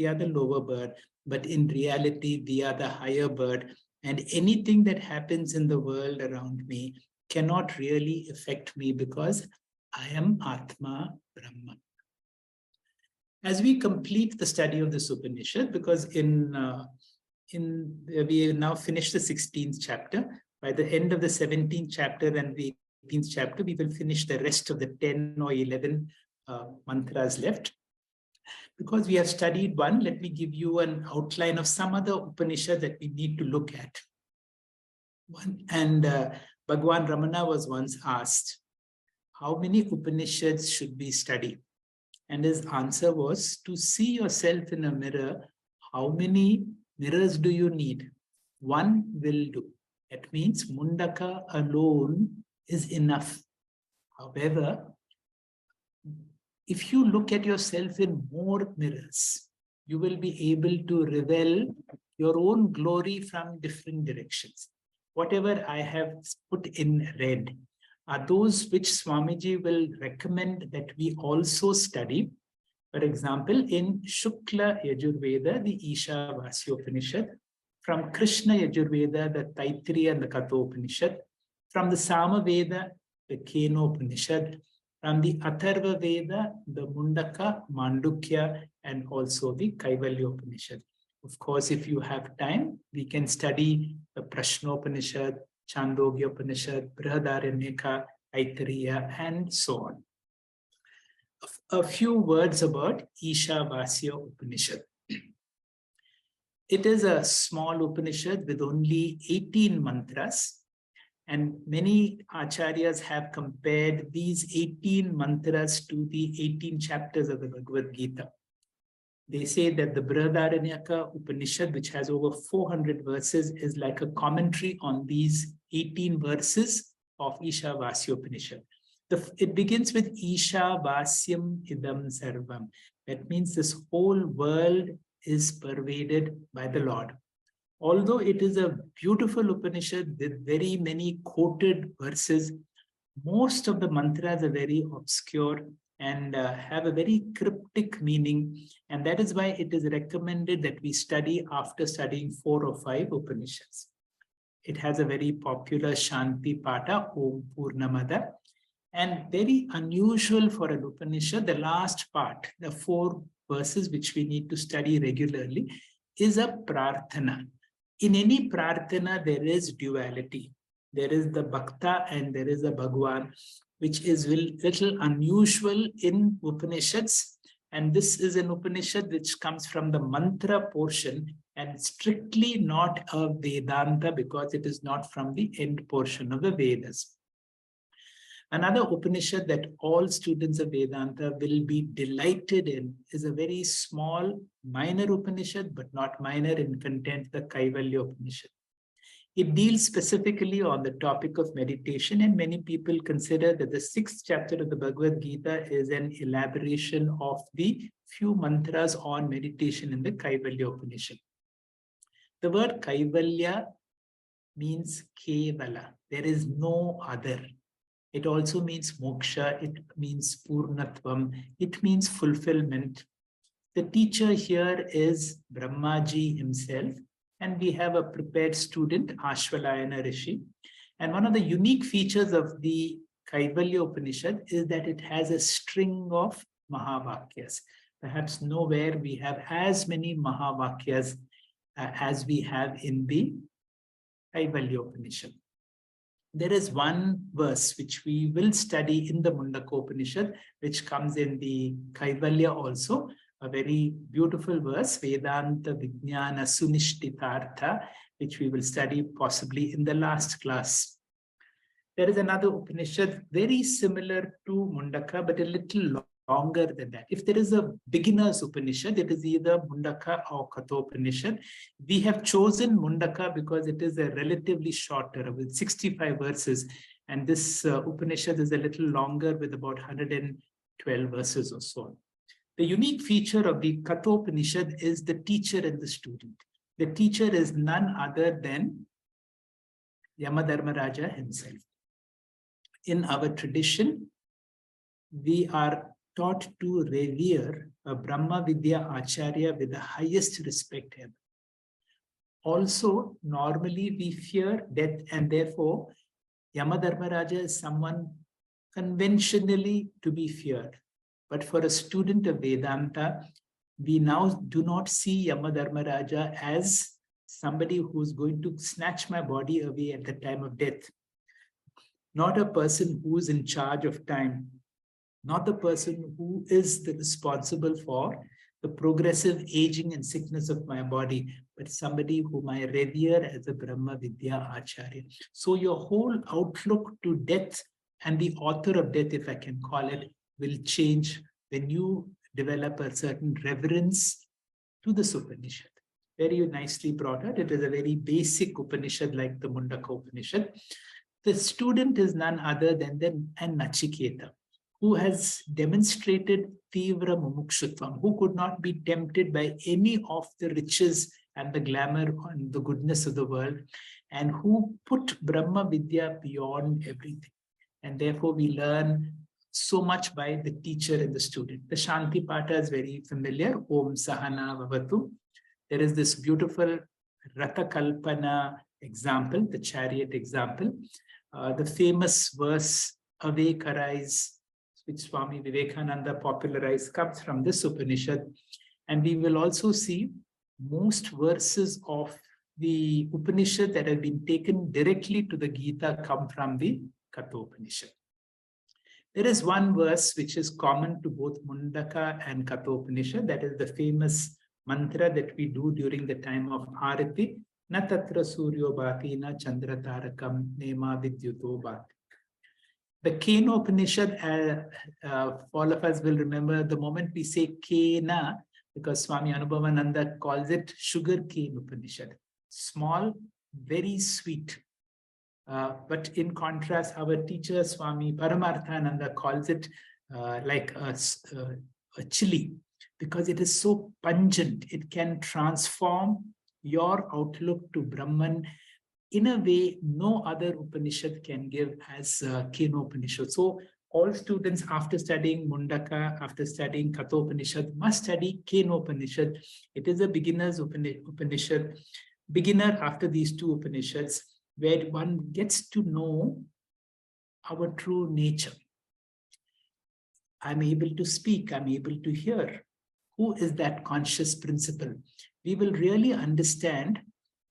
are the lower bird, but in reality, we are the higher bird. And anything that happens in the world around me cannot really affect me because I am Atma Brahman. As we complete the study of this Upanishad, because we now finished the 16th chapter. By the end of the 17th chapter and the 18th chapter, we will finish the rest of the 10 or 11 mantras left. Because we have studied one, let me give you an outline of some other Upanishad that we need to look at. Bhagwan Ramana was once asked, how many Upanishads should we study? And his answer was, to see yourself in a mirror, how many mirrors do you need? One will do. That means Mundaka alone is enough. However, if you look at yourself in more mirrors, you will be able to reveal your own glory from different directions. Whatever I have put in red are those which Swamiji will recommend that we also study. For example, in Shukla Yajurveda, the Ishavasya Upanishad, from Krishna Yajurveda, the Taittiriya and the Kathopanishad, from the Samaveda, the Kenopanishad, from the Atharva Veda, the Mundaka, Mandukya, and also the Kaivalya Upanishad. Of course, if you have time, we can study the Prashnopanishad, Chandogya Upanishad, Brihadaranyaka, Taittiriya, and so on. A few words about Ishavasya Upanishad. It is a small Upanishad with only 18 mantras, and many Acharyas have compared these 18 mantras to the 18 chapters of the Bhagavad Gita. They say that the Brihadaranyaka Upanishad, which has over 400 verses, is like a commentary on these 18 verses of Ishavasya Upanishad. It begins with Ishavasyam idam sarvam. That means this whole world is pervaded by the Lord. Although it is a beautiful Upanishad with very many quoted verses, most of the mantras are very obscure and have a very cryptic meaning. And that is why it is recommended that we study after studying 4 or 5 Upanishads. It has a very popular Shanti Pata, Om Purnamada. And very unusual for an Upanishad, the last part, the 4 verses which we need to study regularly, is a prarthana. In any prarthana, there is duality. There is the Bhakta and there is a Bhagwan, which is a little unusual in Upanishads. And this is an Upanishad which comes from the mantra portion and strictly not a Vedanta because it is not from the end portion of the Vedas. Another Upanishad that all students of Vedanta will be delighted in is a very small, minor Upanishad, but not minor in content, the Kaivalya Upanishad. It deals specifically on the topic of meditation, and many people consider that the 6th chapter of the Bhagavad Gita is an elaboration of the few mantras on meditation in the Kaivalya Upanishad. The word Kaivalya means Kevala. There is no other. It also means moksha, it means purnatvam, it means fulfillment. The teacher here is Brahmaji himself, and we have a prepared student, Ashvalayana Rishi. And one of the unique features of the Kaivalya Upanishad is that it has a string of Mahavakyas. Perhaps nowhere we have as many Mahavakyas as we have in the Kaivalya Upanishad. There is one verse which we will study in the Mundakopanishad, which comes in the Kaivalya also, a very beautiful verse, Vedanta Vijnana Sunishtitartha, which we will study possibly in the last class. There is another Upanishad very similar to Mundaka, but a little longer than that. If there is a beginner's Upanishad, it is either Mundaka or Kathopanishad. We have chosen Mundaka because it is a relatively shorter, with 65 verses, and this Upanishad is a little longer with about 112 verses or so. The unique feature of the Kathopanishad is the teacher and the student. The teacher is none other than Yamadharmaraja himself. In our tradition, we are taught to revere a Brahma Vidya Acharya with the highest respect ever. Also, normally we fear death, and therefore Yamadharmaraja is someone conventionally to be feared. But for a student of Vedanta, we now do not see Yamadharmaraja as somebody who's going to snatch my body away at the time of death. Not a person who is in charge of time, not the person who is responsible for the progressive aging and sickness of my body, but somebody whom I revere as a Brahma Vidya Acharya. So your whole outlook to death and the author of death, if I can call it, will change when you develop a certain reverence to this Upanishad. Very nicely brought out. It is a very basic Upanishad like the Mundakopanishad. The student is none other than an Nachiketa, who has demonstrated Tivra Mumukshutvam, who could not be tempted by any of the riches and the glamour and the goodness of the world, and who put Brahma Vidya beyond everything. And therefore we learn so much by the teacher and the student. The Shanti Pata is very familiar. Om Sahana Vavatu. There is this beautiful Ratha Kalpana example, the chariot example. The famous verse, Awake, arise, which Swami Vivekananda popularized, comes from this Upanishad. And we will also see most verses of the Upanishad that have been taken directly to the Gita come from the Kathopanishad. There is one verse which is common to both Mundaka and Kathopanishad, that is the famous mantra that we do during the time of Arati. Na tatra suryo bhati na chandra tarakam nema vidyuto bhati. The Kenopanishad, all of us will remember the moment we say Kena, because Swami Anubhavananda calls it sugar cane Upanishad. Small, very sweet. But in contrast, our teacher Swami Paramarthananda calls it like a chili, because it is so pungent. It can transform your outlook to Brahman in a way no other Upanishad can give as Kenopanishad. So all students, after studying Mundaka, after studying Kathopanishad, must study Kenopanishad. It is a beginner's Upanishad, beginner after these two Upanishads, where one gets to know our true nature. I'm able to speak, I'm able to hear. Who is that conscious principle? We will really understand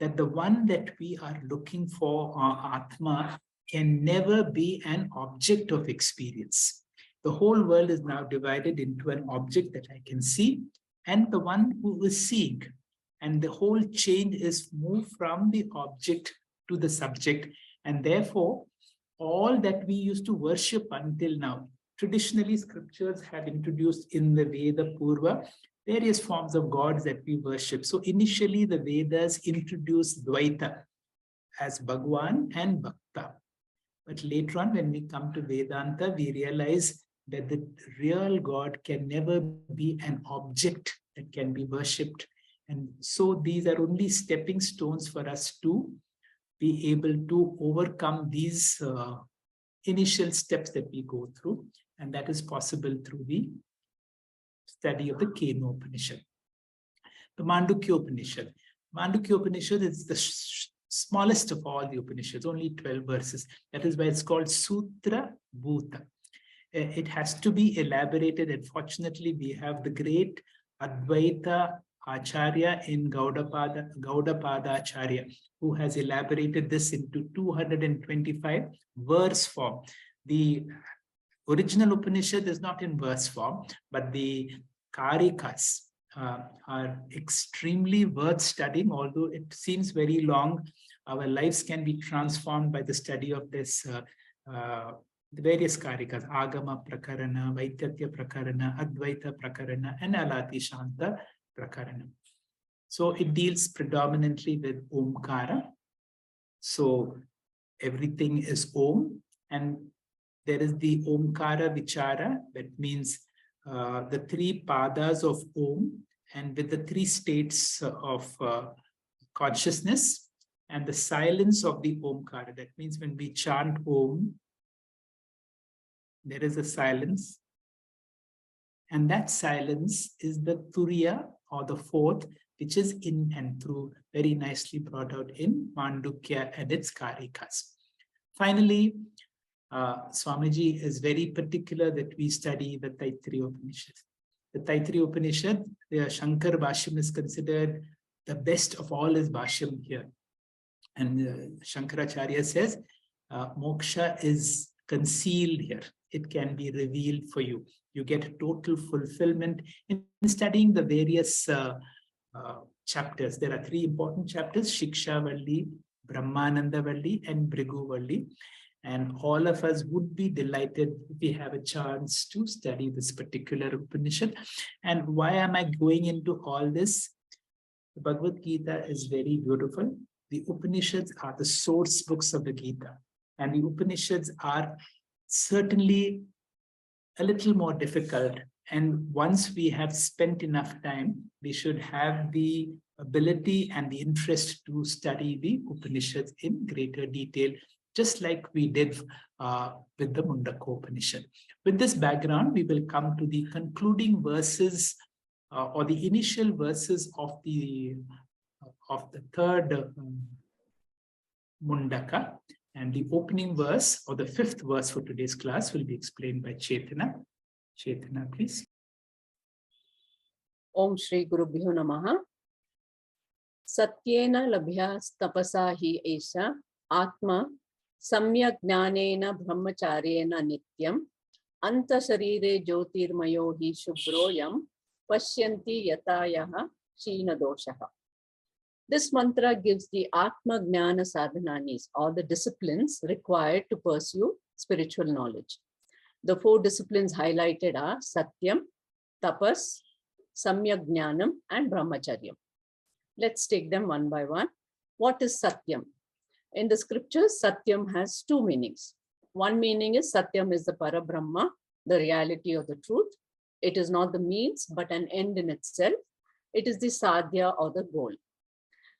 that the one that we are looking for, our Atma, can never be an object of experience. The whole world is now divided into an object that I can see and the one who is seeing. And the whole change is moved from the object to the subject. And therefore, all that we used to worship until now, traditionally scriptures have introduced in the Veda Purva various forms of gods that we worship. So initially the Vedas introduced Dvaita as Bhagwan and Bhakta. But later on, when we come to Vedanta, we realize that the real God can never be an object that can be worshipped. And so these are only stepping stones for us to be able to overcome these initial steps that we go through. And that is possible through the study of the Kenopanishad. The Mandukya-Upanishad. Mandukya-Upanishad is the smallest of all the Upanishads, only 12 verses. That is why it's called Sutra Bhuta. It has to be elaborated. Unfortunately, we have the great Advaita Acharya in Gaudapada Acharya, who has elaborated this into 225 verse form. The original Upanishad is not in verse form, but the Karikas are extremely worth studying, although it seems very long. Our lives can be transformed by the study of this, the various Karikas, Agama Prakarana, Vaitatya Prakarana, Advaita Prakarana, and Alati Shanta Prakarana. So it deals predominantly with Omkara. So everything is Om, and there is the Omkara Vichara, that means the three padas of Om, and with the three states of consciousness, and the silence of the Omkara. That means when we chant Om, there is a silence. And that silence is the Turiya, or the fourth, which is in and through, very nicely brought out in Mandukya and its Karikas. Finally, Swamiji is very particular that we study the Taittiriya Upanishad. The Taittiriya Upanishad, the Shankar Bhashyam is considered the best of all his Bhashyam here. And Shankaracharya says, moksha is concealed here. It can be revealed for you. You get total fulfillment in studying the various chapters. There are three important chapters: Shiksha Valli, Brahmananda Valli, and Bhrigu Valli. And all of us would be delighted if we have a chance to study this particular Upanishad. And why am I going into all this? The Bhagavad Gita is very beautiful. The Upanishads are the source books of the Gita. And the Upanishads are certainly a little more difficult. And once we have spent enough time, we should have the ability and the interest to study the Upanishads in greater detail, just like we did with the Mundakopanishad. With this background, we will come to the concluding verses or the initial verses of the third Mundaka. And the opening verse, or the fifth verse for today's class, will be explained by Chaitanya. Chaitanya, please. Om Shri Gurubhyo Namaha. Satyena labhya tapasa hi esha Atma Jnana Brahmacharyena nityam Anta Sharire Jyotirmayo hi Shubhroyam Pashyanti Yatayaha Shina Doshaha. This mantra gives the Atma Jnana Sadhanas, or the disciplines required to pursue spiritual knowledge. The four disciplines highlighted are Sathyam, tapas, Jnanam, and Brahmacharya. Let's take them one by one. What is Satyam? In the scriptures, Satyam has two meanings. One meaning is Satyam is the Parabrahma, the reality of the truth. It is not the means, but an end in itself. It is the sadhya, or the goal.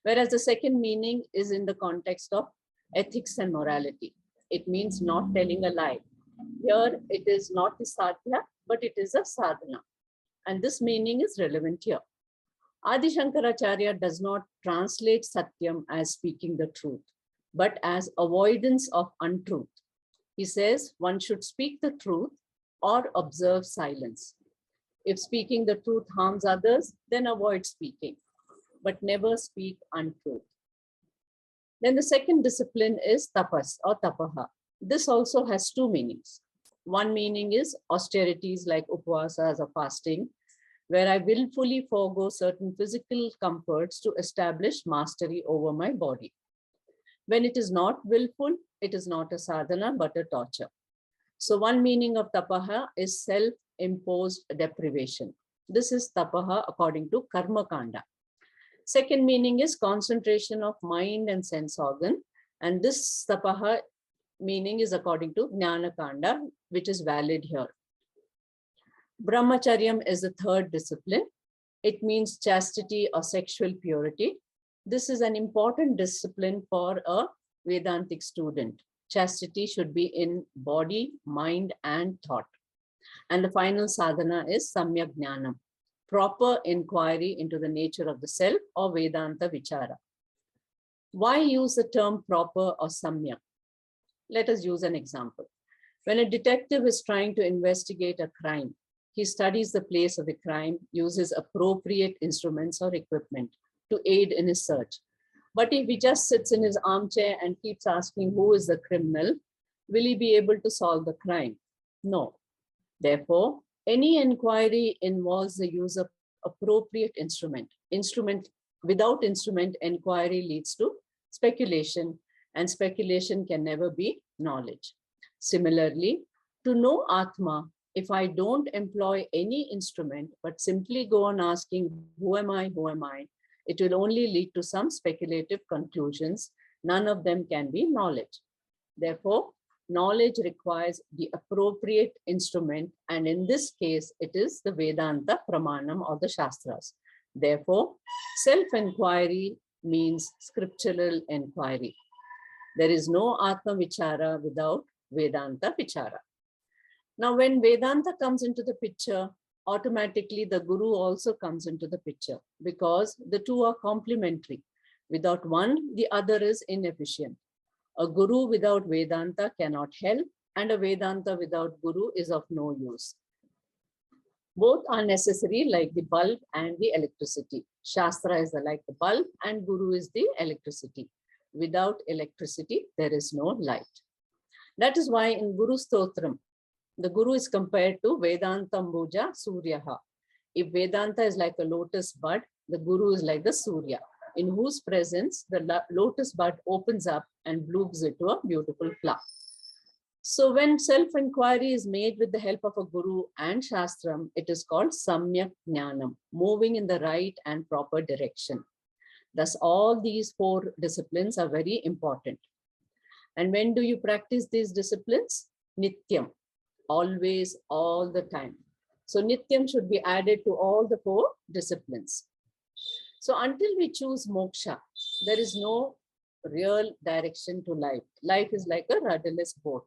Whereas the second meaning is in the context of ethics and morality. It means not telling a lie. Here, it is not the sadhya, but it is a sadhana. And this meaning is relevant here. Adi Shankaracharya does not translate Satyam as speaking the truth, but as avoidance of untruth. He says one should speak the truth or observe silence. If speaking the truth harms others, then avoid speaking, but never speak untruth. Then the second discipline is tapas, or tapaha. This also has two meanings. One meaning is austerities like upvasas or fasting, where I willfully forego certain physical comforts to establish mastery over my body. When it is not willful, it is not a sadhana, but a torture. So one meaning of tapaha is self-imposed deprivation. This is tapaha according to Karma Kanda. Second meaning is concentration of mind and sense organ. And this tapaha meaning is according to Jnana Kanda, which is valid here. Brahmacharyam is the third discipline. It means chastity or sexual purity. This is an important discipline for a Vedantic student. Chastity should be in body, mind, and thought. And the final sadhana is Jnanam, proper inquiry into the nature of the self, or Vedanta vichara. Why use the term proper or samyak? Let us use an example. When a detective is trying to investigate a crime, he studies the place of the crime, uses appropriate instruments or equipment to aid in his search. But if he just sits in his armchair and keeps asking who is the criminal, will he be able to solve the crime? No. Therefore, any inquiry involves the use of appropriate instrument. Without instrument, inquiry leads to speculation, and speculation can never be knowledge. Similarly, to know Atma, if I don't employ any instrument, but simply go on asking, who am I, it will only lead to some speculative conclusions. None of them can be knowledge. Therefore, knowledge requires the appropriate instrument, and in this case, it is the Vedanta Pramanam or the Shastras. Therefore, self-inquiry means scriptural inquiry. There is no Atma Vichara without Vedanta Vichara. Now, when Vedanta comes into the picture, automatically the guru also comes into the picture, because the two are complementary. Without one, the other is inefficient. A guru without Vedanta cannot help, and a Vedanta without guru is of no use. Both are necessary, like the bulb and the electricity. Shastra is like the bulb and guru is the electricity. Without electricity, there is no light. That is why in Guru Stotram, the guru is compared to Vedantambuja Suryaha. If Vedanta is like a lotus bud, the guru is like the Surya, in whose presence the lotus bud opens up and blooms into a beautiful flower. So when self-inquiry is made with the help of a guru and shastram, it is called Samyak Jnanam, moving in the right and proper direction. Thus, all these four disciplines are very important. And when do you practice these disciplines? Nityam, always, all the time. So Nityam should be added to all the four disciplines. So until we choose moksha, there is no real direction to life. Life is like a rudderless boat.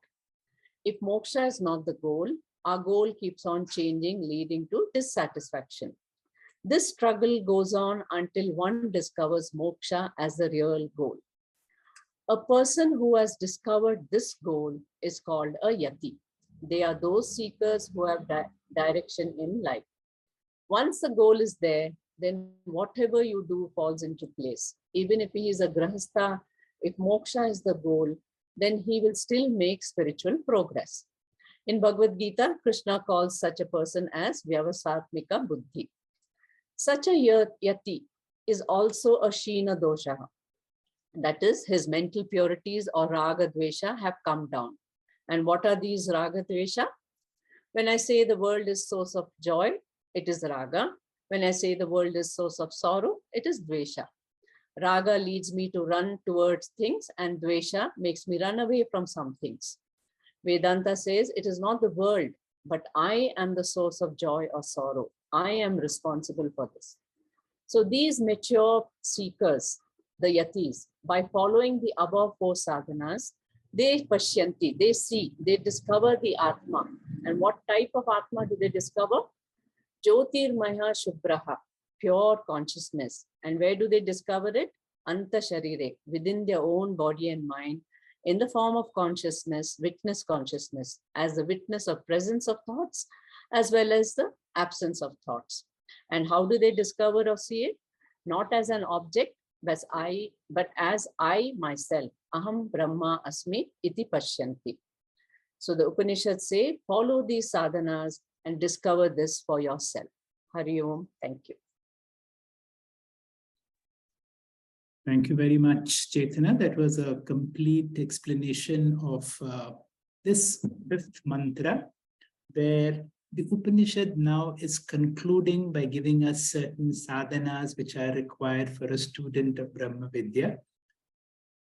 If moksha is not the goal, our goal keeps on changing, leading to dissatisfaction. This struggle goes on until one discovers moksha as the real goal. A person who has discovered this goal is called a yati. They are those seekers who have direction in life. Once the goal is there, then whatever you do falls into place. Even if he is a grahastha, if moksha is the goal, then he will still make spiritual progress. In Bhagavad Gita, Krishna calls such a person as vyavasatmika buddhi. Such a yati is also a shina dosha. That is, his mental purities or raga dvesha have come down. And what are these raga dvesha? When I say the world is source of joy, it is raga. When I say the world is source of sorrow, it is dvesha. Raga leads me to run towards things, and dvesha makes me run away from some things. Vedanta says it is not the world, but I am the source of joy or sorrow. I am responsible for this. So these mature seekers, the yatis, by following the above four sadhanas, they pashyanti, they see, they discover the Atma. And what type of Atma do they discover? Jyotirmaya Shubhraha, pure consciousness. And where do they discover it? Anta Sharire, within their own body and mind, in the form of consciousness, witness consciousness, as the witness of presence of thoughts, as well as the absence of thoughts. And how do they discover or see it? Not as an object, but as I myself. Aham Brahma Asmi iti Pashyanti. So the Upanishads say, follow these sadhanas and discover this for yourself. Hari Om. Thank you. Thank you very much, Chaitanya. That was a complete explanation of this fifth mantra, where the Upanishad now is concluding by giving us certain sadhanas which are required for a student of Brahma Vidya.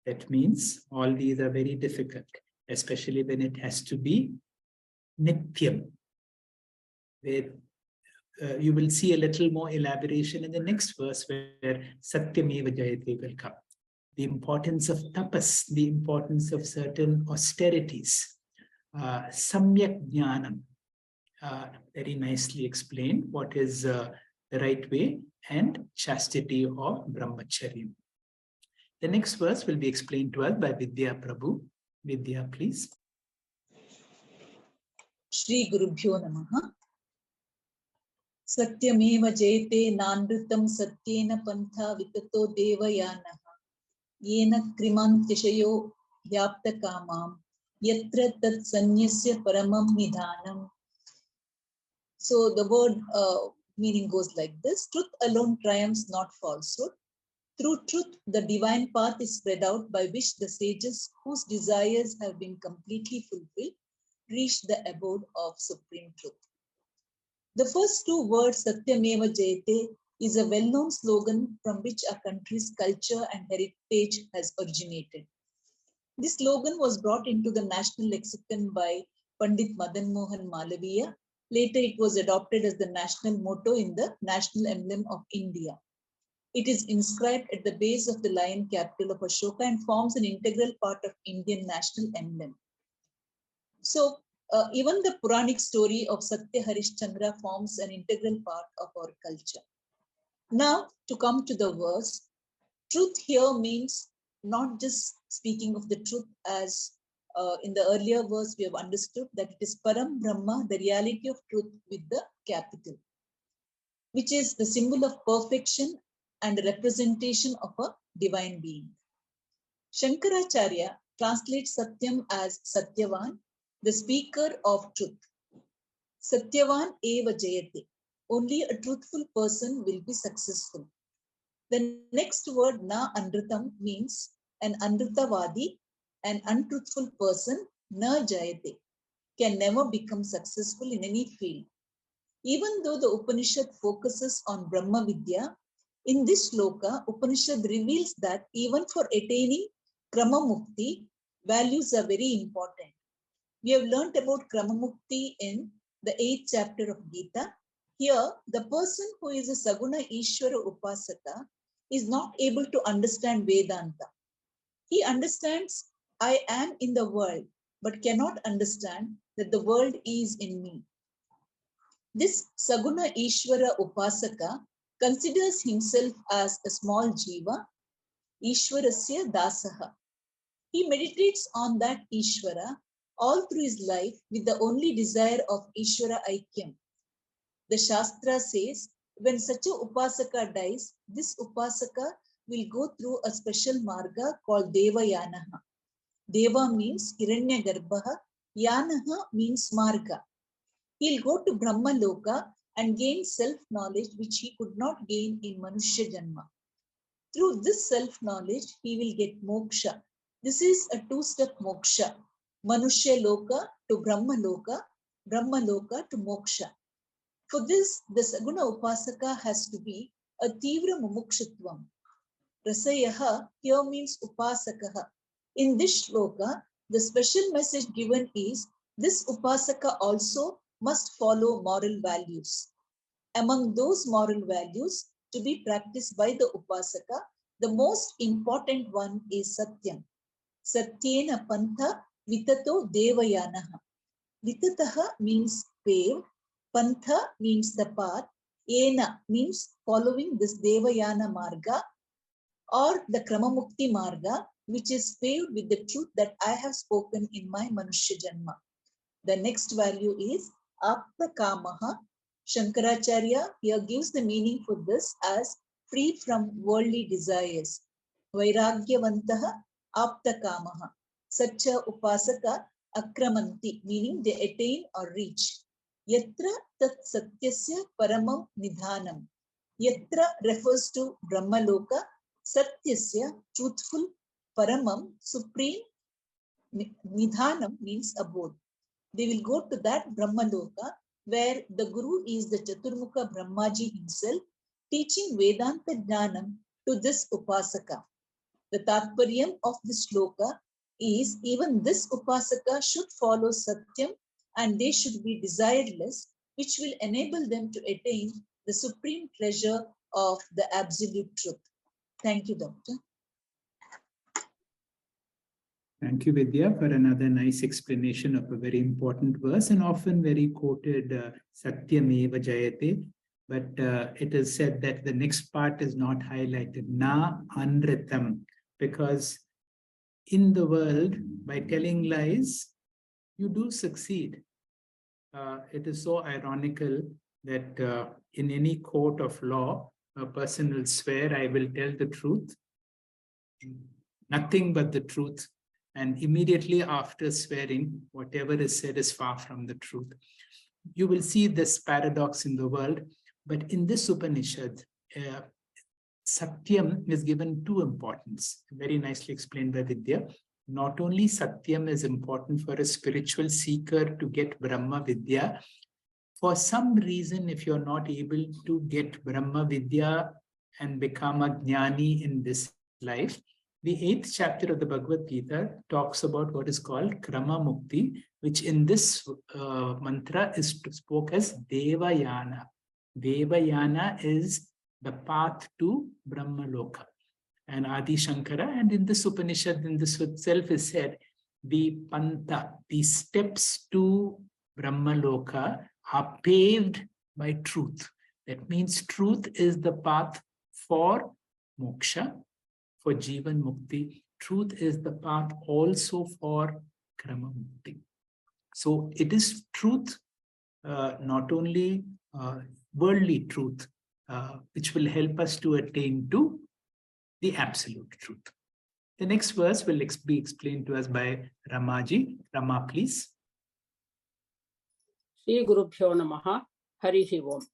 That means all these are very difficult, especially when it has to be nityam, where you will see a little more elaboration in the next verse where Sathyameva Jayate will come. The importance of tapas, the importance of certain austerities, Samyak Jnanam, very nicely explained what is the right way, and chastity or brahmacharya. The next verse will be explained to us by Vidya Prabhu. Vidya, please. Shri Gurubhyo Namaha. Sathyameva Jayate nanrtam satyena pantha vitato devayanaha yena krimantishayo vyapta kamam yatra tat sanyasya paramam nidhanam. So the word meaning goes like this: truth alone triumphs, not falsehood. Through truth, the divine path is spread out by which the sages whose desires have been completely fulfilled reach the abode of supreme truth. The first two words, Sathyameva Jayate, is a well-known slogan from which our country's culture and heritage has originated. This slogan was brought into the national lexicon by Pandit Madan Mohan Malaviya. Later, it was adopted as the national motto in the national emblem of India. It is inscribed at the base of the lion capital of Ashoka and forms an integral part of Indian national emblem. So, even the Puranic story of Satya Harishchandra forms an integral part of our culture. Now, to come to the verse, truth here means not just speaking of the truth as in the earlier verse we have understood that it is Param Brahma, the reality of truth with the capital, which is the symbol of perfection and a representation of a divine being. Shankaracharya translates Satyam as Satyavan, the speaker of truth. Sathyameva Jayate. Only a truthful person will be successful. The next word, nanrtam, means an anrtavadi, an untruthful person, na jayate, can never become successful in any field. Even though the Upanishad focuses on Brahma Vidya, in this shloka, Upanishad reveals that even for attaining Krama Mukti, values are very important. We have learnt about Krama Mukti in the 8th chapter of Gita. Here, the person who is a Saguna Ishvara Upasaka is not able to understand Vedanta. He understands, I am in the world, but cannot understand that the world is in me. This Saguna Ishvara Upasaka considers himself as a small jiva, Ishvarasya Dasaha. He meditates on that Ishvara all through his life with the only desire of Ishvara Aikyam. The Shastra says, when such a Upasaka dies, this Upasaka will go through a special marga called Devayanaha. Deva means Hiranyagarbha, Yanaha means marga. He'll go to Brahma Loka and gain self-knowledge which he could not gain in Manushya Janma. Through this self-knowledge, he will get moksha. This is a two-step moksha. Manushya Loka to Brahma Loka to moksha. For this, the Saguna Upasaka has to be a Tivra Mumukshutvam. Rasayaha here means Upasakaha. In this shloka, the special message given is this Upasaka also must follow moral values. Among those moral values to be practiced by the Upasaka, the most important one is Satyam. Satyena Pantha Vitato Devayanaha. Vitataha means paved. Pantha means the path, Ena means following this Devayana Marga or the Kramamukti Marga, which is paved with the truth that I have spoken in my Manushya Janma. The next value is Apta Kamaha. Shankaracharya here gives the meaning for this as free from worldly desires. Vairagyavantaha Apta Kamaha. Such a Upasaka Akramanti, meaning they attain or reach. Yatra tat satyasya paramam nidhanam. Yatra refers to Brahma Loka, satyasya, truthful, paramam, supreme, nidhanam means abode. They will go to that Brahma Loka where the Guru is the Chaturmukha Brahmaji himself teaching Vedanta Jnanam to this Upasaka. The Tatparyam of this shloka is even this Upasaka should follow Satyam and they should be desireless, which will enable them to attain the supreme treasure of the absolute truth. Thank you, Doctor. Thank you, Vidya, for another nice explanation of a very important verse and often very quoted Sathyameva Jayate. But it is said that the next part is not highlighted, na nanrtam, because in the world, by telling lies, you do succeed. It is so ironical that in any court of law, a person will swear, I will tell the truth, nothing but the truth. And immediately after swearing, whatever is said is far from the truth. You will see this paradox in the world, but in this Upanishad, Satyam is given two importance, very nicely explained by Vidya. Not only Satyam is important for a spiritual seeker to get Brahma Vidya, for some reason, if you're not able to get Brahma Vidya and become a Jnani in this life, the 8th chapter of the Bhagavad Gita talks about what is called Krama Mukti, which in this mantra is spoke as Devayana. Devayana is the path to Brahma Loka. And Adi Shankara, and in this Upanishad, in this itself is said the pantha, the steps to Brahmaloka are paved by truth. That means truth is the path for moksha, for Jivan Mukti. Truth is the path also for Krama Mukti. So it is truth, not only worldly truth, which will help us to attain to the absolute truth. The next verse will be explained to us by Ramaji. Rama, please. Shri Gurubhyo Namaha, Harihi Om.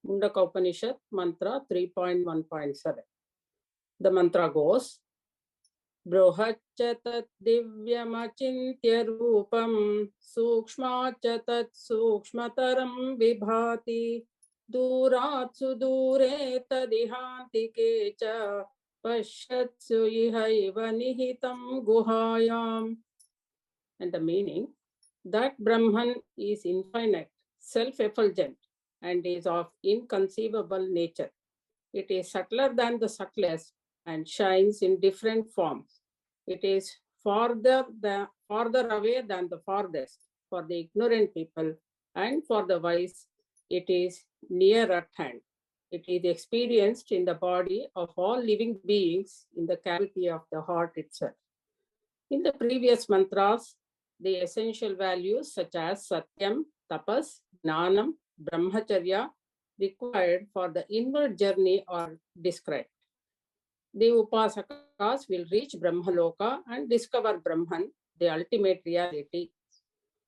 Mundakopanishad, mantra 3.1.7. The mantra goes, Brohachatat divyamachintya rupam, sukshmachatat sukshmataram vibhati, durat sudure tadihantike cha, pashatsu ihaiva nihitam guhayam. And the meaning, that Brahman is infinite, self-effulgent, and is of inconceivable nature. It is subtler than the subtlest and shines in different forms. It is farther away than the farthest for the ignorant people, and for the wise, it is near at hand. It is experienced in the body of all living beings in the cavity of the heart itself. In the previous mantras, the essential values such as Sathyam, tapas, Jnanam, bramhacharya required for the inward journey are described. The upasakas will reach Brahmaloka and discover Brahman, the ultimate reality.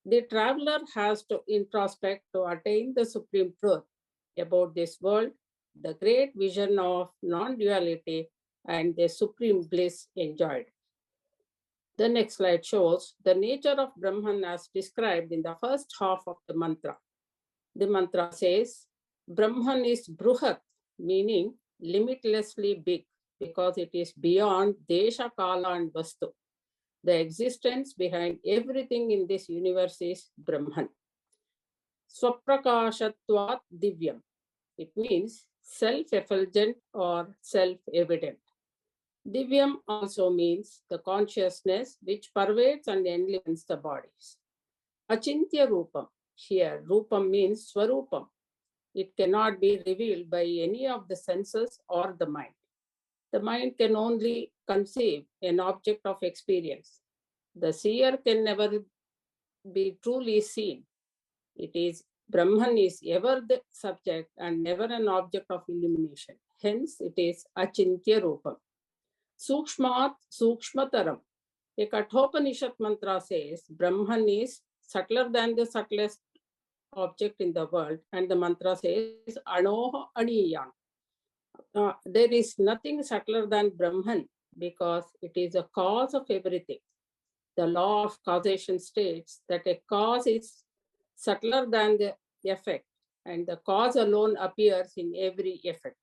The traveler has to introspect to attain the supreme truth about this world, the great vision of non-duality, and the supreme bliss enjoyed. The next slide shows the nature of Brahman as described in the first half of the mantra. The mantra says, Brahman is bruhat, meaning limitlessly big, because it is beyond desha, kala, and vastu. The existence behind everything in this universe is Brahman. Swaprakashatvat divyam. It means self-effulgent or self-evident. Divyam also means the consciousness which pervades and enlivens the bodies. Achintya rupam. Here, rupam means swarupam. It cannot be revealed by any of the senses or the mind. The mind can only conceive an object of experience. The seer can never be truly seen. It is Brahman is ever the subject and never an object of illumination. Hence, it is Achintya Rupam. Sukshmat Sukshmataram. A Kathopanishad mantra says Brahman is subtler than the subtlest object in the world, and the mantra says Anoha Aniyam. There is nothing subtler than Brahman because it is a cause of everything. The law of causation states that a cause is subtler than the effect, and the cause alone appears in every effect.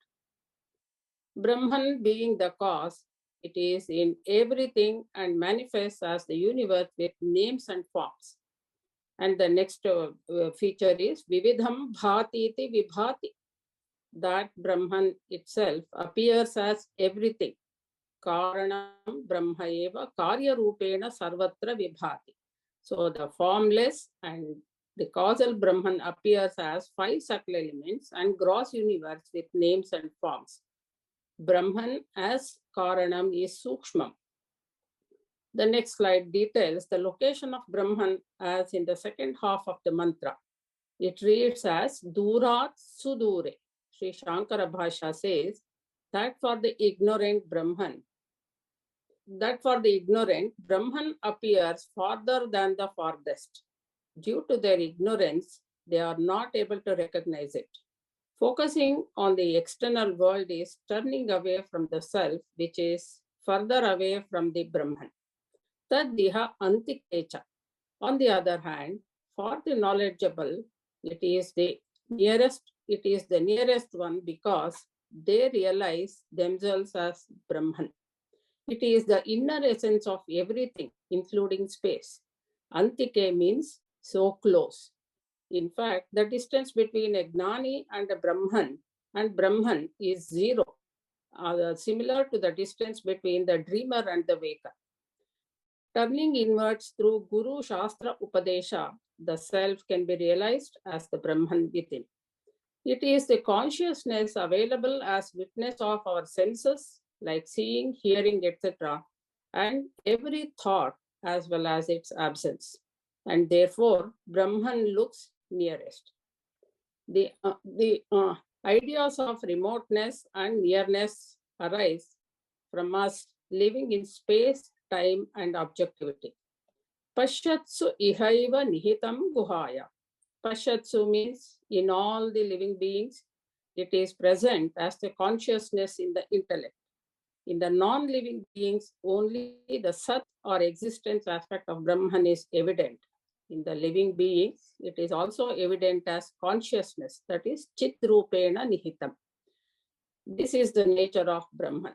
Brahman being the cause, it is in everything and manifests as the universe with names and forms. And the next feature is Vividham Bhati iti Vibhati. That Brahman itself appears as everything. Karanam Brahmaeva Karya Rupena Sarvatra Vibhati. So the formless and the causal Brahman appears as 5 subtle elements and gross universe with names and forms. Brahman as Karanam is Sukshmam. The next slide details the location of Brahman as in the second half of the mantra. It reads as Durat Sudure. Sri Shankara Bhasha says that for the ignorant Brahman appears farther than the farthest. Due to their ignorance, they are not able to recognize it. Focusing on the external world is turning away from the self, which is further away from the Brahman. Tadiha antikecha. On the other hand, for the knowledgeable, it is the nearest one because they realize themselves as Brahman. It is the inner essence of everything, including space. Antike means so close. In fact, the distance between a Gnani and a Brahman is zero, similar to the distance between the dreamer and the waker. Turning inwards through Guru Shastra Upadesha, the self can be realized as the Brahman within. It is the consciousness available as witness of our senses, like seeing, hearing, etc., and every thought as well as its absence. And therefore, Brahman looks nearest. The ideas of remoteness and nearness arise from us living in space, time, and objectivity. Pashyatsu ihaiva nihitam guhaya. Pashyatsu means in all the living beings, it is present as the consciousness in the intellect. In the non-living beings, only the Sat or existence aspect of Brahman is evident. In the living beings, it is also evident as consciousnness, that is Chit Rupena Nihitam. This is the nature of Brahman.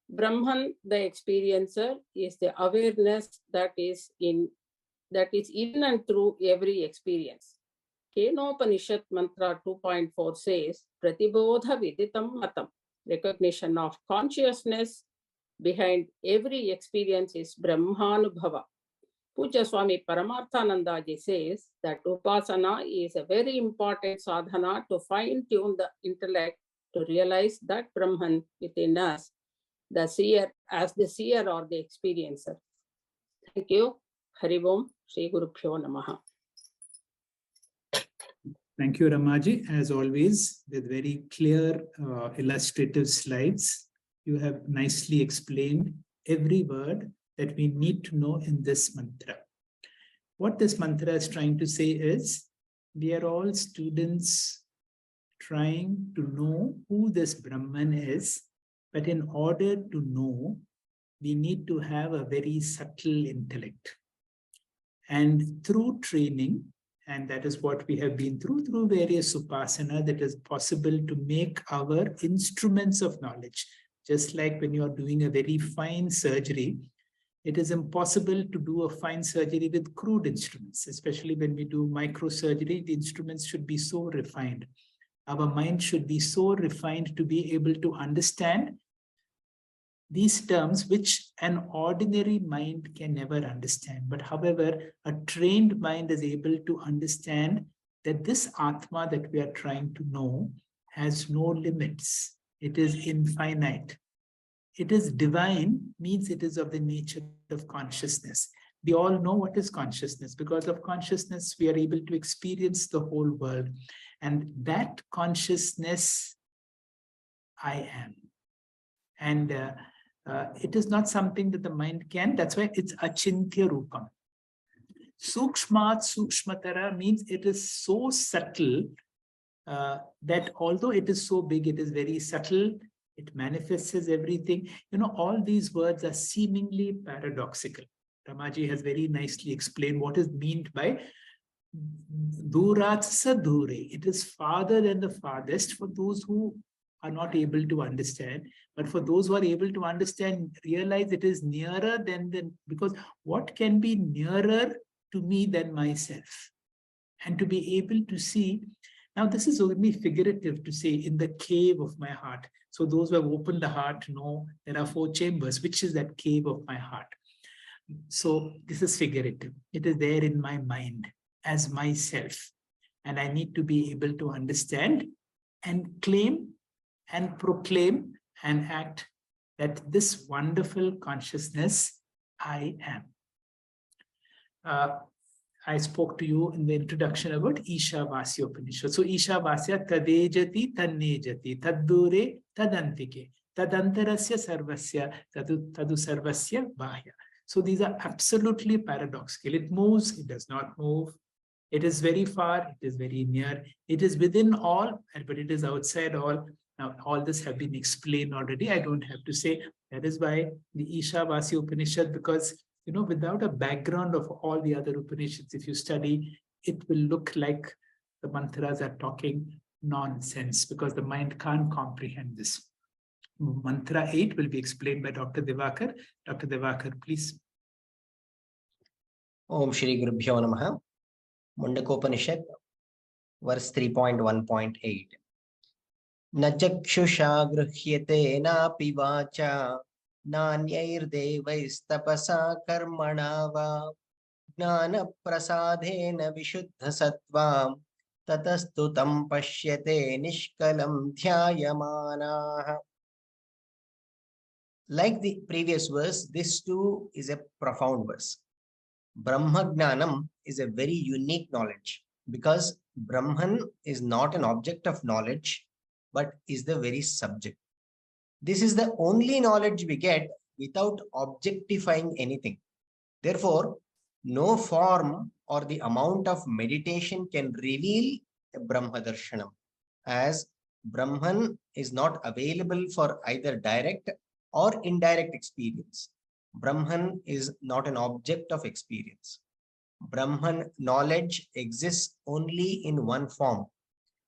Brahman, the experiencer, is the awareness that is in and through every experience. Kenopanishad mantra 2.4 says, Pratibodha viditam matam. Recognition of consciousness behind every experience is Brahmanubhava. Puja Swami Paramarthanandaji says that Upasana is a very important sadhana to fine-tune the intellect to realize that Brahman within us, the seer, as the seer or the experiencer. Thank you. Hari Om, Shri Guru Bhyo Namaha. Thank you, Ramaji. As always, with very clear illustrative slides, you have nicely explained every word that we need to know in this mantra. What this mantra is trying to say is, we are all students trying to know who this Brahman is, but in order to know, we need to have a very subtle intellect. And through training, and that is what we have been through various upasana, that is possible to make our instruments of knowledge. Just like when you are doing a very fine surgery, it is impossible to do a fine surgery with crude instruments, especially when we do microsurgery, the instruments should be so refined. Our mind should be so refined to be able to understand these terms which an ordinary mind can never understand. But however, a trained mind is able to understand that this Atma that we are trying to know has no limits. It is infinite. It is divine, means it is of the nature of consciousness. We all know what is consciousness. Because of consciousness, we are able to experience the whole world. And that consciousness, I am. And it is not something that the mind can. That's why it's achintya rupam. Sukshmat sukshmatara means it is so subtle that although it is so big, it is very subtle. It manifests as everything. You know, all these words are seemingly paradoxical. Ramaji has very nicely explained what is meant by durat sa dure. It is farther than the farthest for those who are not able to understand. But for those who are able to understand, realize it is nearer than because what can be nearer to me than myself? And to be able to see, now this is only figurative to say in the cave of my heart. So those who have opened the heart know there are 4 chambers, which is that cave of my heart. So this is figurative. It is there in my mind as myself. And I need to be able to understand and claim and proclaim and act that this wonderful consciousness I am. I spoke to you in the introduction about Isha Vasya Upanishad. So Isha Vasya tadejati tannejati taddure tadantike tadantarasya sarvasya tadu sarvasya bahya. So these are absolutely paradoxical. It moves, it does not move. It is very far, it is very near. It is within all, but it is outside all. Now, all this have been explained already. I don't have to say. That is why the Isha Vasya Upanishad, because you know, without a background of all the other Upanishads, if you study, it will look like the mantras are talking nonsense because the mind can't comprehend this. Mantra 8 will be explained by Dr. Divakar. Dr. Divakar, please. Om Shri Guru Bhyo Namaha. Mundakopanishad, verse 3.1.8. Na chakshusha gruhyate na pivacha Nanyairdevaistapasa karmana va Jnana prasadena vishuddha sattvam tatastu tam pashyate nishkalam dhyayamana. Like the previous verse, this too is a profound verse. Brahma Jnanam is a very unique knowledge because Brahman is not an object of knowledge but is the very subject. This is the only knowledge we get without objectifying anything. Therefore, no form or the amount of meditation can reveal a Brahma Darshanam, as Brahman is not available for either direct or indirect experience. Brahman is not an object of experience. Brahman knowledge exists only in one form,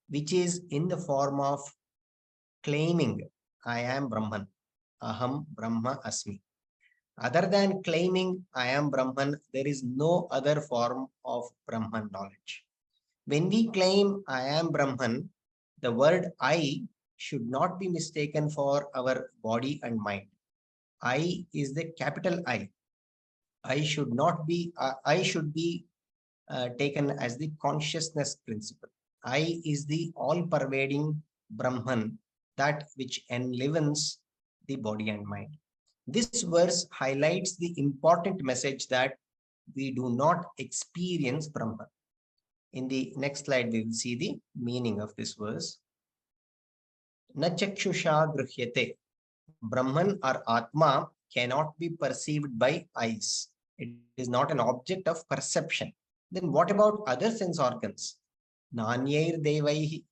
which is in the form of claiming, I am Brahman, Aham Brahma Asmi. Other than claiming I am Brahman, there is no other form of Brahman knowledge. When we claim I am Brahman, the word I should not be mistaken for our body and mind. I is the capital I. I should not be, I should be taken as the consciousness principle. I is the all-pervading Brahman, that which enlivens the body and mind. This verse highlights the important message that we do not experience Brahman. In the next slide, we will see the meaning of this verse. Na chakshusha gruhyate. Brahman or Atma cannot be perceived by eyes. It is not an object of perception. Then what about other sense organs? Nanyair devaihi.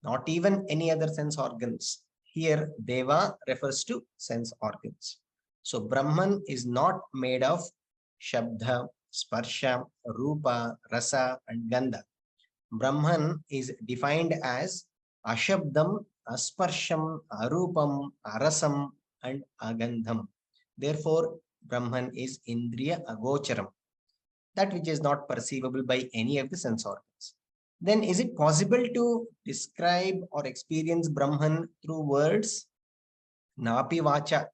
Not even any other sense organs. Here, deva refers to sense organs. So Brahman is not made of shabdha, sparsha, rupa, rasa, and gandha. Brahman is defined as ashabdam, asparsham, arupam, arasam, and agandham. Therefore, Brahman is indriya agocharam, that which is not perceivable by any of the sense organs. Then is it possible to describe or experience Brahman through words? Napi vacha.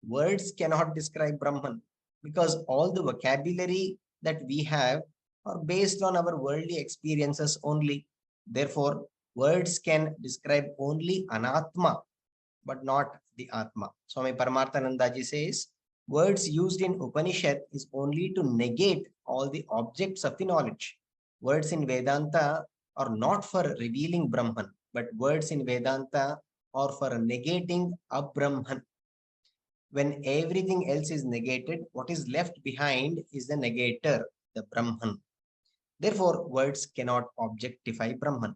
Words cannot describe Brahman because all the vocabulary that we have are based on our worldly experiences only. Therefore, words can describe only Anatma, but not the Atma. Swami Paramarthanandaji says, words used in Upanishad is only to negate all the objects of the knowledge. Words in Vedanta are not for revealing Brahman, but words in Vedanta are for negating Abrahman. When everything else is negated, what is left behind is the negator, the Brahman. Therefore, words cannot objectify Brahman.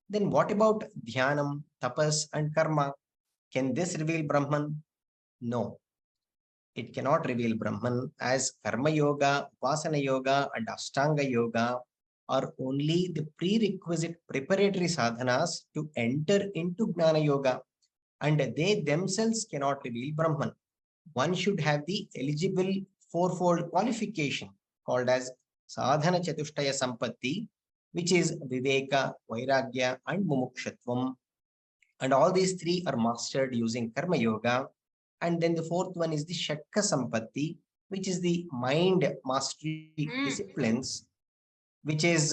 Then what about Jnanam, tapas, and karma? Can this reveal Brahman? No. It cannot reveal Brahman, as Karma Yoga, Upasana Yoga, and Ashtanga Yoga are only the prerequisite preparatory sadhanas to enter into Jnana Yoga, and they themselves cannot reveal Brahman. One should have the eligible fourfold qualification called as sadhana chatushtaya sampatti, which is viveka, vairagya, and mumukshatvam. And all these three are mastered using karma yoga. And then the fourth one is the shatka sampatti, which is the mind mastery disciplines, which is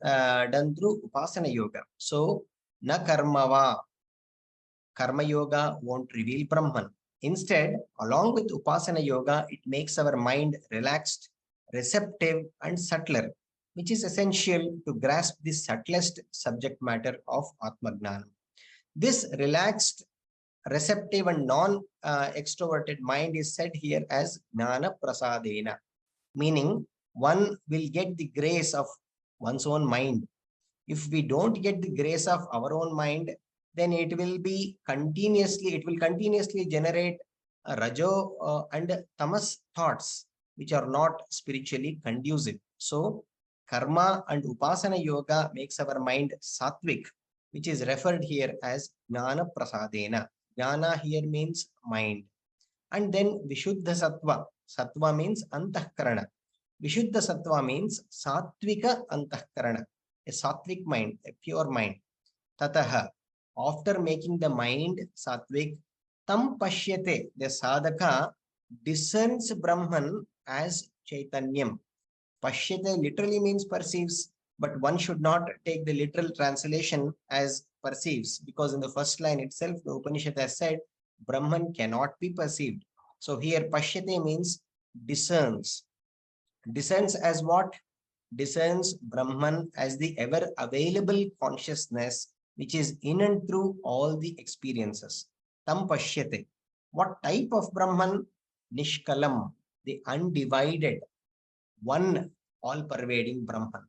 done through upasana yoga. So na karmava, karma yoga won't reveal Brahman. Instead, along with Upasana Yoga, it makes our mind relaxed, receptive, and subtler, which is essential to grasp the subtlest subject matter of Atma Jnana. This relaxed, receptive, and non-extroverted mind is said here as Jnana Prasadena, meaning one will get the grace of one's own mind. If we don't get the grace of our own mind, then it will continuously generate rajo and tamas thoughts, which are not spiritually conducive. So karma and upasana yoga makes our mind sattvic, which is referred here as jnana prasadena. Jnana here means mind. And then vishuddha sattva. Sattva means antahkarana. Vishuddha sattva means sattvika antahkarana, a sattvic mind, a pure mind. Tataha. After making the mind sattvic, Tam pashyate, the sadhaka discerns Brahman as Chaitanyam. Pashyate literally means perceives, but one should not take the literal translation as perceives, because in the first line itself, the Upanishad has said, Brahman cannot be perceived. So here pashyate means discerns. Discerns as what? Discerns Brahman as the ever available consciousness, which is in and through all the experiences. Tam pashyate. What type of Brahman? Nishkalam, the undivided, one all-pervading Brahman.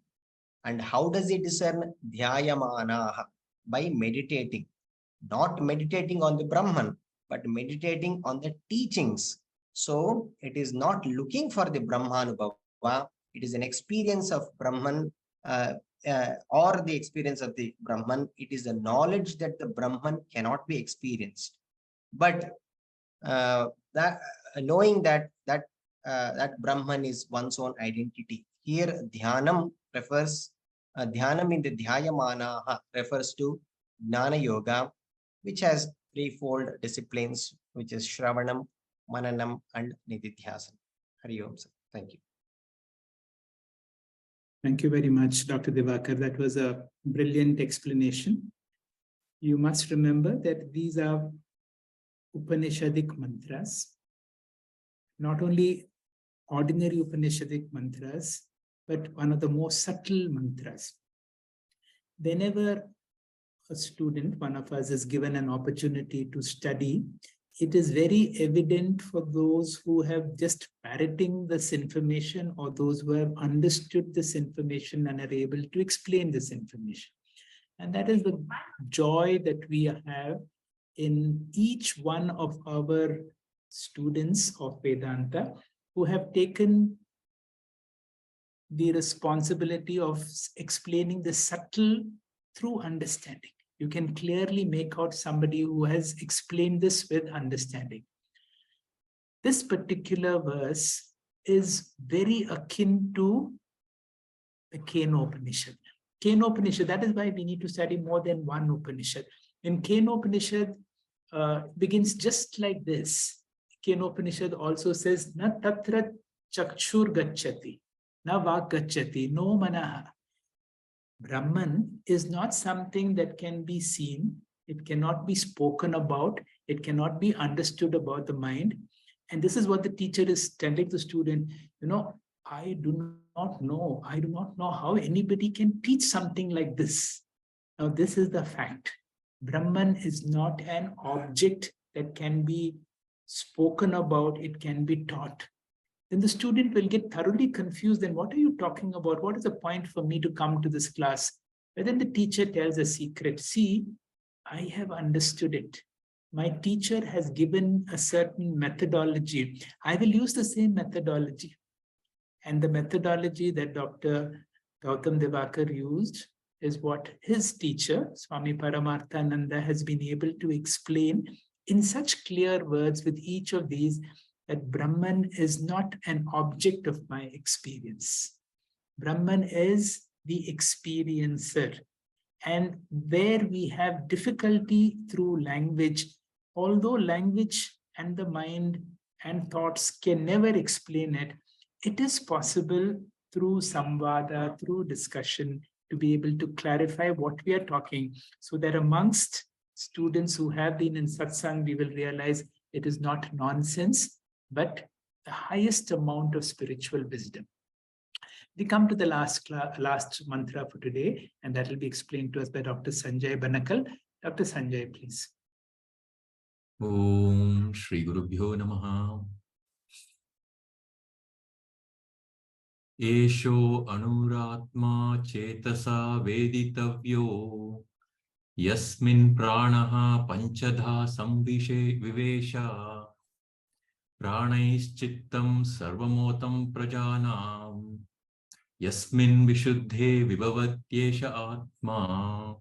And how does he discern? Dhyayamanaha, by meditating. Not meditating on the Brahman, but meditating on the teachings. So it is not looking for the Brahmanubhava, it is an experience of Brahman or the experience of the Brahman. It is a knowledge that the Brahman cannot be experienced. But knowing that Brahman is one's own identity. Here, Dhyanam refers, Dhyanam in the Dhyayamanaha refers to Jnana Yoga, which has threefold disciplines, which is Shravanam, Mananam, and Nididhyasana. Hari Om. Thank you. Thank you very much, Dr. Divakar. That was a brilliant explanation. You must remember that these are Upanishadic mantras, not only ordinary Upanishadic mantras, but one of the most subtle mantras. Whenever a student, one of us, is given an opportunity to study, it is very evident for those who have just parroting this information or those who have understood this information and are able to explain this information. And that is the joy that we have in each one of our students of Vedanta who have taken the responsibility of explaining the subtle through understanding. You can clearly make out somebody who has explained this with understanding. This particular verse is very akin to the Upanishad. Upanishad, that is why we need to study more than one Upanishad. In Upanishad, begins just like this. Upanishad also says, na tatra chakshur gacchati, na vak gacchati, no manaha. Brahman is not something that can be seen. It cannot be spoken about. It cannot be understood about the mind. And this is what the teacher is telling the student, I do not know how anybody can teach something like this. Now, this is the fact. Brahman is not an object that can be spoken about. It can be taught. Then the student will get thoroughly confused. Then what are you talking about? What is the point for me to come to this class? But then the teacher tells a secret. See, I have understood it. My teacher has given a certain methodology. I will use the same methodology. And the methodology that Dr. Gautam Divakar used is what his teacher, Swami Paramarthananda, has been able to explain in such clear words with each of these, that Brahman is not an object of my experience. Brahman is the experiencer. And where we have difficulty through language, although language and the mind and thoughts can never explain it, it is possible through samvada, through discussion, to be able to clarify what we are talking, so that amongst students who have been in satsang, we will realize it is not nonsense, but the highest amount of spiritual wisdom. We come to the last mantra for today, and that will be explained to us by Dr. Sanjay Banakal. Dr. Sanjay, please. Om Shri Gurubhyo Namaha. Esho anuratma chetasa veditavyo yasmin pranaha panchadha vivesha pranaischittam sarvamotam prajanam yasmin vishuddhe vibhavatyesha atma.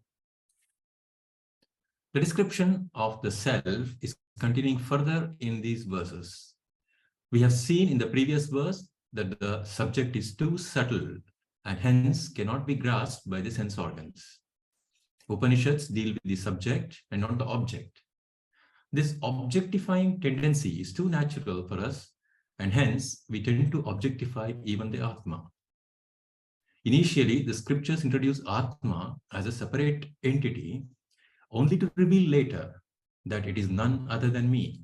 The description of the self is continuing further in these verses. We have seen in the previous verse that the subject is too subtle and hence cannot be grasped by the sense organs. Upanishads deal with the subject and not the object. This objectifying tendency is too natural for us, and hence we tend to objectify even the Atma. Initially, the scriptures introduce Atma as a separate entity, only to reveal later that it is none other than me.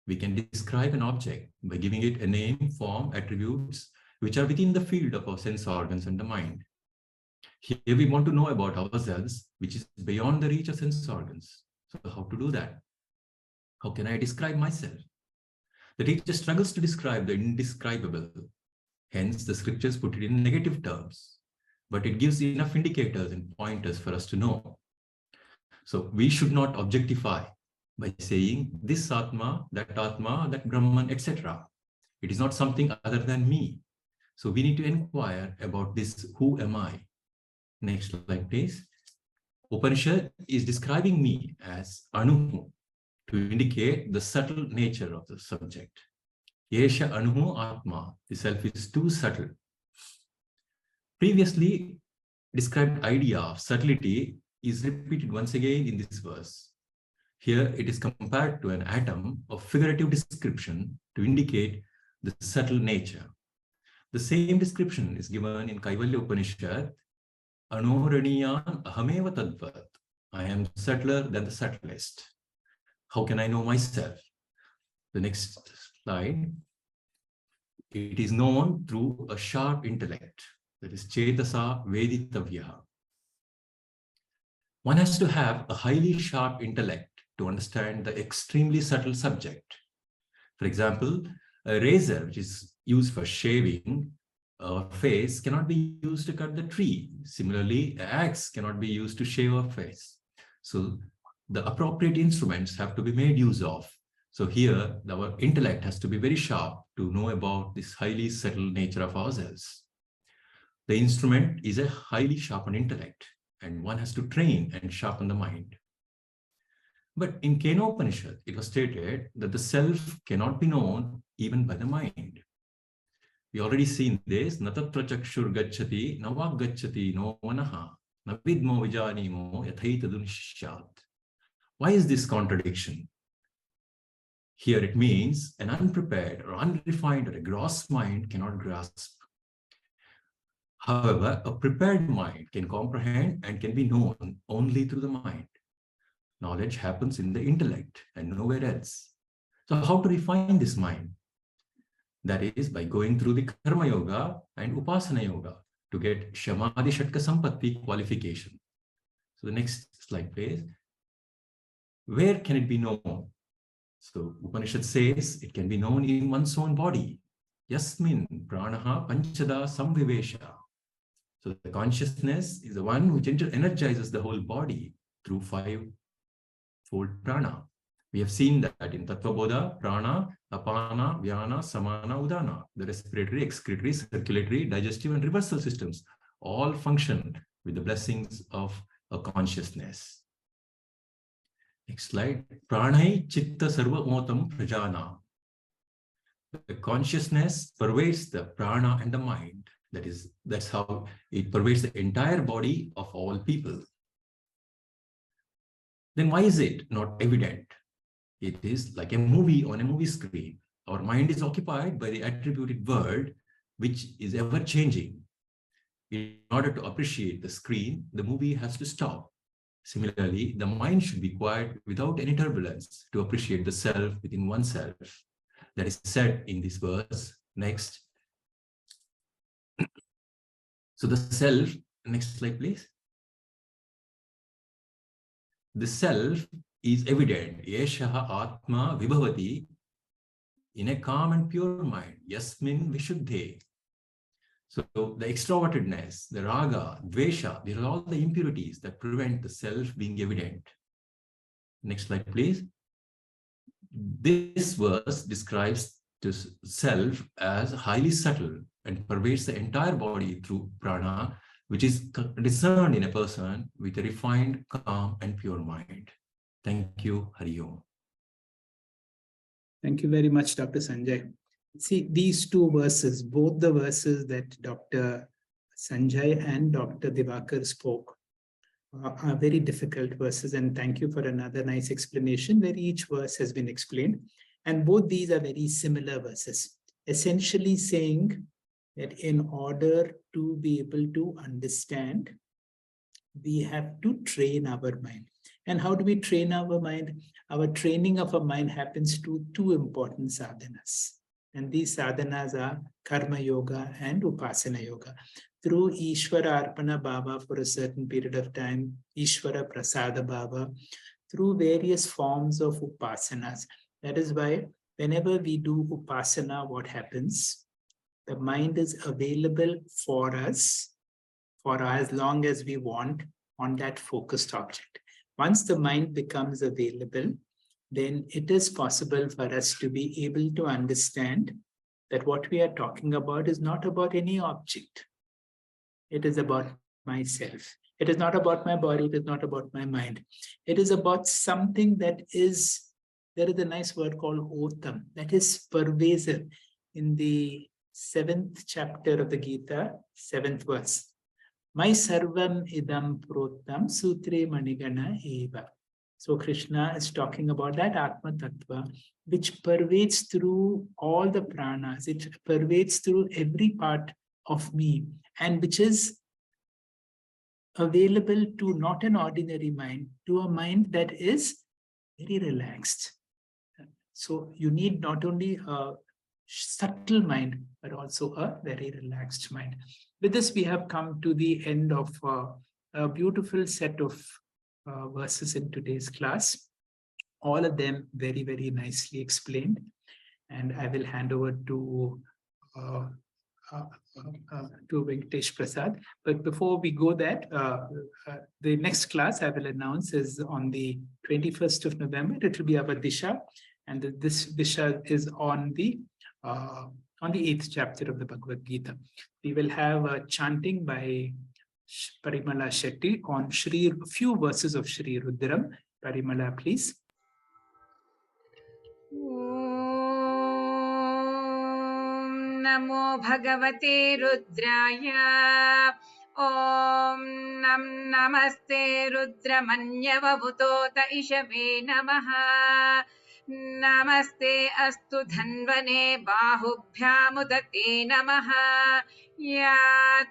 We can describe an object by giving it a name, form, attributes, which are within the field of our sense organs and the mind. Here we want to know about ourselves, which is beyond the reach of sense organs. So how to do that? How can I describe myself? The teacher struggles to describe the indescribable. Hence, the scriptures put it in negative terms, but it gives enough indicators and pointers for us to know. So we should not objectify by saying this Atma, that Brahman, etc. It is not something other than me. So we need to inquire about this, who am I? Next slide, please. Upanishad is describing me as Anuhu to indicate the subtle nature of the subject. Yesha Anuhu Atma, the self is too subtle. Previously described idea of subtlety is repeated once again in this verse. Here it is compared to an atom of figurative description to indicate the subtle nature. The same description is given in Kaivalya Upanishad, Anoraniyan Ahameva Tadvat. I am subtler than the subtlest. How can I know myself? The next slide. It is known through a sharp intellect, that is Chetasa Veditavyaha. One has to have a highly sharp intellect to understand the extremely subtle subject. For example, a razor, which is used for shaving our face, cannot be used to cut the tree. Similarly, an axe cannot be used to shave our face. So the appropriate instruments have to be made use of. So here, our intellect has to be very sharp to know about this highly subtle nature of ourselves. The instrument is a highly sharpened intellect, and one has to train and sharpen the mind. But in Kenopanishad, it was stated that the self cannot be known even by the mind. We already seen this, natatra chakshur gacchati, navak gacchati, no manaha, navidmo vijanimo yathaitadunishad. Why is this contradiction? Here it means an unprepared or unrefined or a gross mind cannot grasp. However, a prepared mind can comprehend and can be known only through the mind. Knowledge happens in the intellect and nowhere else. So how to refine this mind? That is by going through the Karma Yoga and Upasana Yoga to get Shamadhi Shatka Sampatti qualification. So the next slide, please. Where can it be known? So Upanishad says it can be known in one's own body. Yasmin pranaha panchada samvivesha. So the consciousness is the one which energizes the whole body through five-fold prana. We have seen that in Tattva Bodha, prana, apana, vyana, samana, udana. The respiratory, excretory, circulatory, digestive, and reversal systems all function with the blessings of a consciousness. Next slide. Pranai chitta sarva motam prajana. The consciousness pervades the prana and the mind. That's how it pervades the entire body of all people. Then why is it not evident? It is like a movie on a movie screen. Our mind is occupied by the attributed world, which is ever changing. In order to appreciate the screen, the movie has to stop. Similarly, the mind should be quiet without any turbulence to appreciate the self within oneself. That is said in this verse. Next. So the self, next slide, please. The self is evident. Yeshaha Atma Vibhavati, in a calm and pure mind. Yasmin Vishuddhe. So the extrovertedness, the raga, dvesha, these are all the impurities that prevent the self being evident. Next slide, please. This verse describes the self as highly subtle and pervades the entire body through prana, which is discerned in a person with a refined, calm, and pure mind. Thank you, Hari Om. Thank you very much, Dr. Sanjay. See, these two verses, both the verses that Dr. Sanjay and Dr. Divakar spoke, are very difficult verses, and thank you for another nice explanation where each verse has been explained. And both these are very similar verses, essentially saying that in order to be able to understand, we have to train our mind. And how do we train our mind? Our training of our mind happens to two important sadhanas. And these sadhanas are karma yoga and upasana yoga. Through Ishvara Arpana Bhava for a certain period of time, Ishvara Prasada Bhava, through various forms of upasanas. That is why whenever we do upasana, what happens? The mind is available for us for as long as we want on that focused object. Once the mind becomes available, then it is possible for us to be able to understand that what we are talking about is not about any object. It is about myself. It is not about my body. It is not about my mind. It is about something that is, there is a nice word called otam, that is pervasive. In the 7th chapter of the Gita, 7th verse, my sarvam idam protam sutre manigana eva. So Krishna is talking about that Atma Tattva, which pervades through all the pranas, it pervades through every part of me, and which is available to not an ordinary mind, to a mind that is very relaxed. So you need not only a subtle mind, but also a very relaxed mind. With this, we have come to the end of a beautiful set of verses in today's class. All of them very, very nicely explained. And I will hand over to Venkatesh Prasad. But before we go there, the next class I will announce is on the 21st of November. It will be our Disha, and this Disha is on the 8th chapter of the Bhagavad Gita. We will have a chanting by Parimala Shetty on a few verses of Shri Rudram. Parimala, please. नमो भगवते रुद्राय ॐ नमस्ते रुद्रमन्यवभूतोत इषवे नमः नमस्ते अस्तु धन्वने बाहुभ्यामुदते नमः या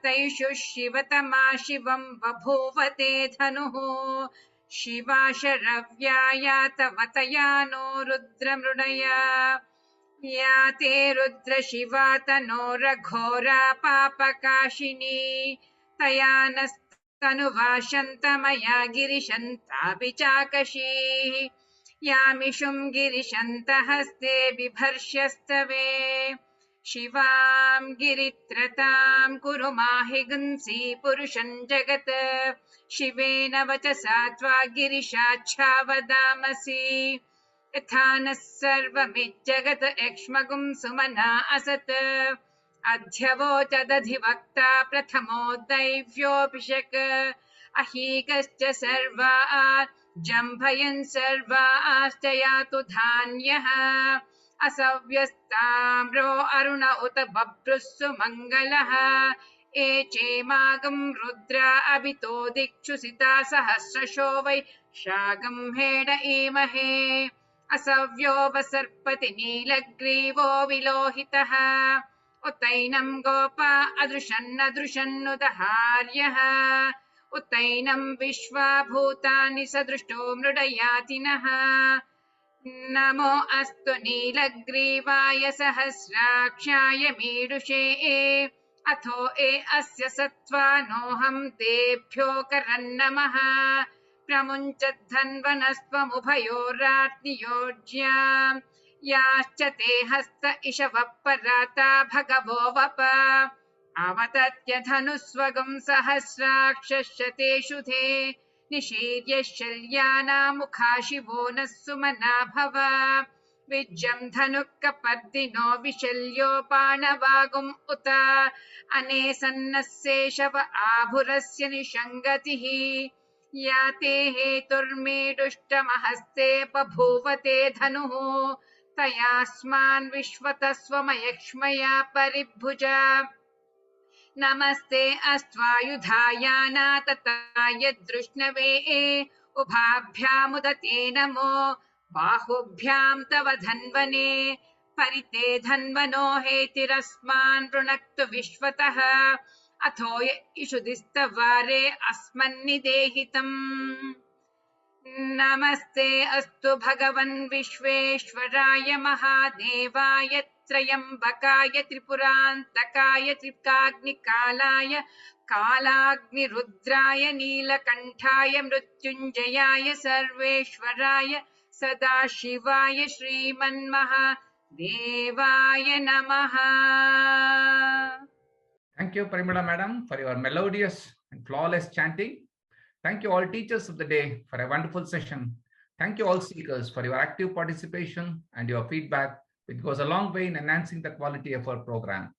तैषु शिवतमा शिवं बभूवते धनुः शिवा शरव्या या तवतया नो रुद्रमृडया या ते रुद्र शिवा तनोरघोरा पापकाशिनी तया नस्तनुभाषन्तमया गिरिशन्तापि चाकशीः यामिषुं गिरिशन्तहस्ते बिभर्ष्यस्तवे शिवां गिरित्रतां कुरु माहिगुंसि पुरुषं जगत् शिवेन वचसा त्वा गिरिशाच्छावदामसि यथा नः सर्वमिज्जगत् यक्ष्मगुं सुमना असत् अध्यवोचदधिवक्ता प्रथमो दैव्योऽभिषक् अहीकश्च सर्वा जम्भयन् सर्वाश्च यातु धान्यः असव्यस्ताम्रो अरुण उत बभ्रुः सुमङ्गलः एचेमागं रुद्रा अभितो दिक्षु सिता सहस्रशो वै शागं हेड ईमहे असव्यो वसर्पति नीलग्रीवो विलोहितः उतैनं गोपा अदृशन्नदृशन्नुदहार्यः उतैनं विश्वा भूतानि सदृष्टो मृडयातिनः नमो अस्तु नीलग्रीवाय सहस्राक्षाय मीडुषे अथो अस्य सत्त्वानोऽहं तेभ्यो करन्नमः प्रमुञ्चद्धन्वनस्त्वमुभयोरार्तियोज्यां याश्च ते हस्त इषवः पराता भगवो वप अवतत्य धनुस्वगं सहस्राक्षश्च ते निशीर्य शल्यानामुखा शिवो नः सुमना भव विज्जं धनुः कपर्दिनो विशल्योपाणवागुम् उत अनेसन्नः शेषव आभुरस्य निषङ्गतिः या ते हेतुर्मीडुष्टमहस्ते बभूवते धनुः तयास्मान् विश्वतः स्वमयक्ष्मया परिभुजा नमस्ते अस्त्वायुधायानातताय दृष्णवे उभाभ्यामुदते नमो बाहुभ्यां तव धन्वने परिते धन्वनो हेतिरस्मान् वृणक्तु विश्वतः अथो इषुदिस्तवारे अस्मन्निदेहितम् नमस्ते अस्तु भगवन् विश्वेश्वराय महादेवाय त्रयम्बकाय त्रिपुरान्तकाय त्रिकाग्निकालाय कालाग्निरुद्राय नीलकण्ठाय मृत्युञ्जयाय सर्वेश्वराय सदाशिवाय श्रीमन्महादेवाय नमः. Thank you, Parimala Madam, for your melodious and flawless chanting. Thank you all teachers of the day for a wonderful session. Thank you all speakers for your active participation and your feedback, which goes a long way in enhancing the quality of our program.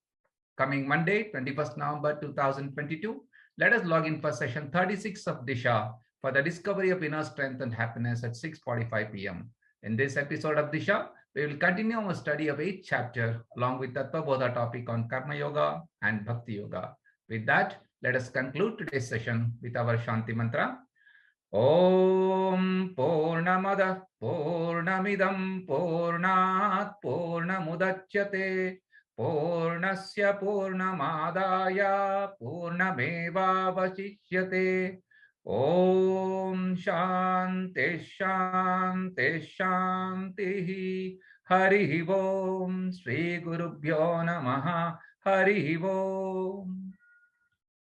Coming Monday, 21st November 2022, let us log in for session 36 of Disha for the discovery of inner strength and happiness at 6:45 p.m. In this episode of Disha, we will continue our study of 8th chapter along with Tattva Bodha topic on Karma Yoga and Bhakti Yoga. With that, let us conclude today's session with our Shanti Mantra. Om Purnamada Purnamidam Purnat Purnamudachyate Purnasya Purnamadaya Purnameva Vasishyate. Om Shanti Shanti Shanti. Hari Om. Sri Gurubhyo Namaha. Hari Om.